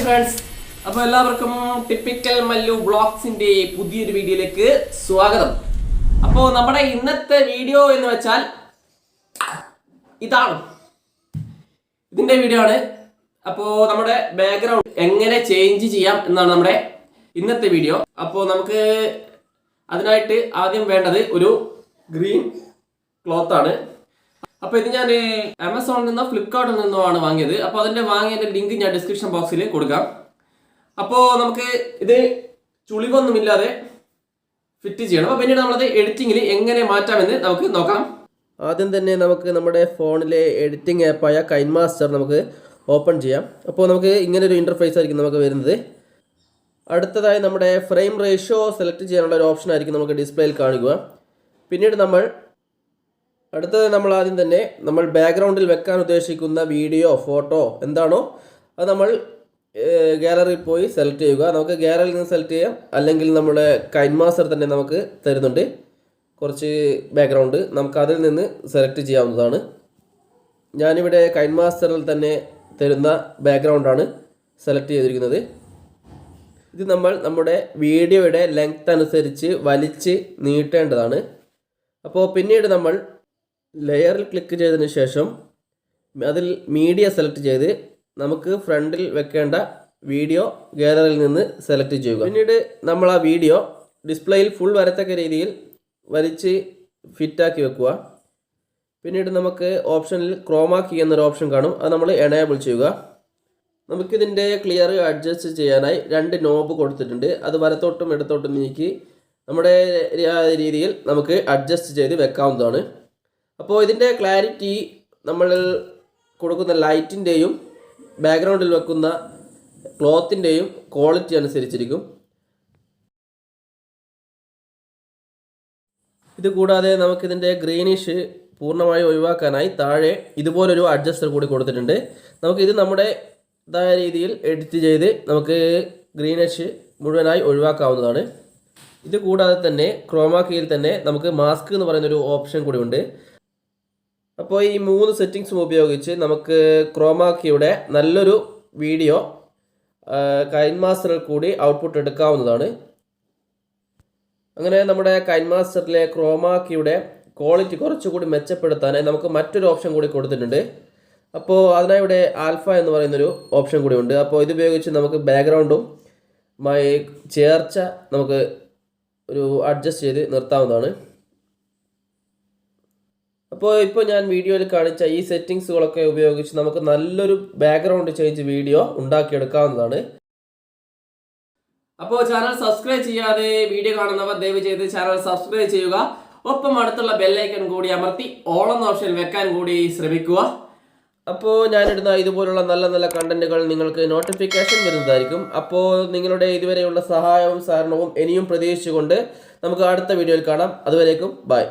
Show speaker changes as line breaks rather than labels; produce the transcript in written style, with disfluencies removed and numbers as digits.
Friends, അപ്പോൾ എല്ലാവർക്കും typical Mallu ബ്ലോഗ്സിന്റെ പുതിയൊരു വീഡിയോയിലേക്ക് സ്വാഗതം. അപ്പോൾ നമ്മുടെ ഇന്നത്തെ വീഡിയോ എന്ന് വെച്ചാൽ ഇതിന്റെ വീഡിയോ ആണ്. അപ്പോൾ നമ്മുടെ ബാക്ക്ഗ്രൗണ്ട് എങ്ങനെ ചേഞ്ച് ചെയ്യാം എന്നാണ് നമ്മുടെ ഇന്നത്തെ വീഡിയോ. അപ്പോൾ നമുക്ക് അതിനായിട്ട് ആദ്യം വേണ്ടത് ഒരു ഗ്രീൻ ക്ലോത്ത് ആണ്. അപ്പോൾ ഇത് ഞാൻ ആമസോണിൽ നിന്നോ ഫ്ലിപ്കാർട്ടിൽ നിന്നോ ആണ് വാങ്ങിയത്. അപ്പോൾ അതിൻ്റെ വാങ്ങിയതിൻ്റെ ലിങ്ക് ഞാൻ ഡിസ്ക്രിപ്ഷൻ ബോക്സിൽ കൊടുക്കാം. അപ്പോൾ നമുക്ക് ഇത് ചുളിവൊന്നുമില്ലാതെ ഫിറ്റ് ചെയ്യണം. അപ്പോൾ പിന്നീട് നമ്മളത് എഡിറ്റിങ്ങിൽ എങ്ങനെ മാറ്റാമെന്ന് നമുക്ക് നോക്കാം. ആദ്യം തന്നെ നമുക്ക് നമ്മുടെ ഫോണിലെ എഡിറ്റിംഗ് ആപ്പായ കൈൻമാസ്റ്റർ നമുക്ക് ഓപ്പൺ ചെയ്യാം. അപ്പോൾ നമുക്ക് ഇങ്ങനൊരു ഇൻ്റർഫേസ് ആയിരിക്കും നമുക്ക് വരുന്നത്. അടുത്തതായി നമ്മുടെ ഫ്രെയിം റേഷ്യോ സെലക്ട് ചെയ്യാനുള്ള ഒരു ഓപ്ഷൻ ആയിരിക്കും നമുക്ക് ഡിസ്പ്ലേയിൽ കാണിക്കുക. പിന്നീട് നമ്മൾ ആദ്യം തന്നെ നമ്മൾ ബാക്ക്ഗ്രൗണ്ടിൽ വെക്കാൻ ഉദ്ദേശിക്കുന്ന വീഡിയോ ഫോട്ടോ എന്താണോ അത് നമ്മൾ ഗാലറിയിൽ പോയി സെലക്ട് ചെയ്യുക. നമുക്ക് ഗാലറിയിൽ നിന്ന് സെലക്ട് ചെയ്യാം, അല്ലെങ്കിൽ നമ്മുടെ കൈൻമാസ്റ്റർ തന്നെ നമുക്ക് തരുന്നുണ്ട് കുറച്ച് ബാക്ക്ഗ്രൗണ്ട്, നമുക്ക് അതിൽ നിന്ന് സെലക്ട് ചെയ്യാവുന്നതാണ്. ഞാനിവിടെ കൈൻമാസ്റ്ററിൽ തന്നെ തരുന്ന ബാക്ക്ഗ്രൗണ്ടാണ് സെലക്ട് ചെയ്തിരിക്കുന്നത്. ഇത് നമ്മുടെ വീഡിയോയുടെ ലെങ്ത് അനുസരിച്ച് വലിച്ച് നീട്ടേണ്ടതാണ്. അപ്പോൾ പിന്നീട് നമ്മൾ ലെയറിൽ ക്ലിക്ക് ചെയ്തതിന് ശേഷം അതിൽ മീഡിയ സെലക്ട് ചെയ്ത് നമുക്ക് ഫ്രണ്ടിൽ വെക്കേണ്ട വീഡിയോ ഗാലറിയിൽ നിന്ന് സെലക്ട് ചെയ്യുക. പിന്നീട് നമ്മൾ ആ വീഡിയോ ഡിസ്പ്ലേയിൽ ഫുൾ വരത്തക്ക രീതിയിൽ വലിച്ച് ഫിറ്റാക്കി വെക്കുക. പിന്നീട് നമുക്ക് ഓപ്ഷനിൽ ക്രോമാ കീ എന്നൊരു ഓപ്ഷൻ കാണും, അത് നമ്മൾ എനേബിൾ ചെയ്യുക. നമുക്കിതിൻ്റെ ക്ലിയർ അഡ്ജസ്റ്റ് ചെയ്യാനായി 2 നോബ് കൊടുത്തിട്ടുണ്ട്. അത് വലത്തോട്ടും ഇടത്തോട്ടും നീക്കി നമ്മുടെ രീതിയിൽ നമുക്ക് അഡ്ജസ്റ്റ് ചെയ്ത് വെക്കാവുന്നതാണ്. അപ്പോൾ ഇതിൻ്റെ ക്ലാരിറ്റി നമ്മൾ കൊടുക്കുന്ന ലൈറ്റിൻ്റെയും ബാക്ക്ഗ്രൗണ്ടിൽ വെക്കുന്ന ക്ലോത്തിൻ്റെയും ക്വാളിറ്റി അനുസരിച്ചിരിക്കും. ഇത് കൂടാതെ നമുക്കിതിൻ്റെ ഗ്രീനിഷ് പൂർണ്ണമായി ഒഴിവാക്കാനായി താഴെ ഇതുപോലൊരു അഡ്ജസ്റ്റർ കൂടി കൊടുത്തിട്ടുണ്ട്. നമുക്കിത് നമ്മുടേതായ രീതിയിൽ എഡിറ്റ് ചെയ്ത് നമുക്ക് ഗ്രീനിഷ് മുഴുവനായി ഒഴിവാക്കാവുന്നതാണ്. ഇത് കൂടാതെ തന്നെ ക്രോമാ കീയിൽ തന്നെ നമുക്ക് മാസ്ക് എന്ന് പറയുന്നൊരു ഓപ്ഷൻ കൂടി ഉണ്ട്. അപ്പോൾ ഈ 3 സെറ്റിങ്സും ഉപയോഗിച്ച് നമുക്ക് ക്രോമാ കീയുടെ നല്ലൊരു വീഡിയോ കൈൻമാസ്റ്ററിൽ കൂടി ഔട്ട്പുട്ട് എടുക്കാവുന്നതാണ്. അങ്ങനെ നമ്മുടെ കൈൻമാസ്റ്ററിലെ ക്രോമാ കീയുടെ ക്വാളിറ്റി കുറച്ചുകൂടി മെച്ചപ്പെടുത്താനായി നമുക്ക് മറ്റൊരു ഓപ്ഷൻ കൂടി കൊടുത്തിട്ടുണ്ട്. അപ്പോൾ അതിനായി ഇവിടെ ആൽഫ എന്ന് പറയുന്നൊരു ഓപ്ഷൻ കൂടി ഉണ്ട്. അപ്പോൾ ഇതുപയോഗിച്ച് നമുക്ക് ബാക്ക്ഗ്രൗണ്ടും ചേർച്ച നമുക്ക് ഒരു അഡ്ജസ്റ്റ് ചെയ്ത് നിർത്താവുന്നതാണ്. ഇപ്പോൾ ഞാൻ വീഡിയോയിൽ കാണിച്ച ഈ സെറ്റിങ്സുകളൊക്കെ ഉപയോഗിച്ച് നമുക്ക് നല്ലൊരു ബാക്ക്ഗ്രൗണ്ട് ചേഞ്ച് വീഡിയോ ഉണ്ടാക്കിയെടുക്കാവുന്നതാണ്. അപ്പോൾ ചാനൽ സബ്സ്ക്രൈബ് ചെയ്യാതെ വീഡിയോ കാണുന്നവർ ദയവ് ചെയ്ത് ചാനൽ സബ്സ്ക്രൈബ് ചെയ്യുക. ഒപ്പം അടുത്തുള്ള ബെല്ലൈക്കൺ കൂടി അമർത്തി ഓൾ എന്ന ഓപ്ഷൻ വെക്കാൻ കൂടി ശ്രമിക്കുക. അപ്പോൾ ഞാനിടുന്ന ഇതുപോലുള്ള നല്ല നല്ല കണ്ടന്റുകൾ നിങ്ങൾക്ക് നോട്ടിഫിക്കേഷൻ വരുന്നതായിരിക്കും. അപ്പോൾ നിങ്ങളുടെ ഇതുവരെയുള്ള സഹായവും സഹകരണവും ഇനിയും പ്രതീക്ഷിച്ചുകൊണ്ട് നമുക്ക് അടുത്ത വീഡിയോയിൽ കാണാം. അതുവരേക്കും ബൈ.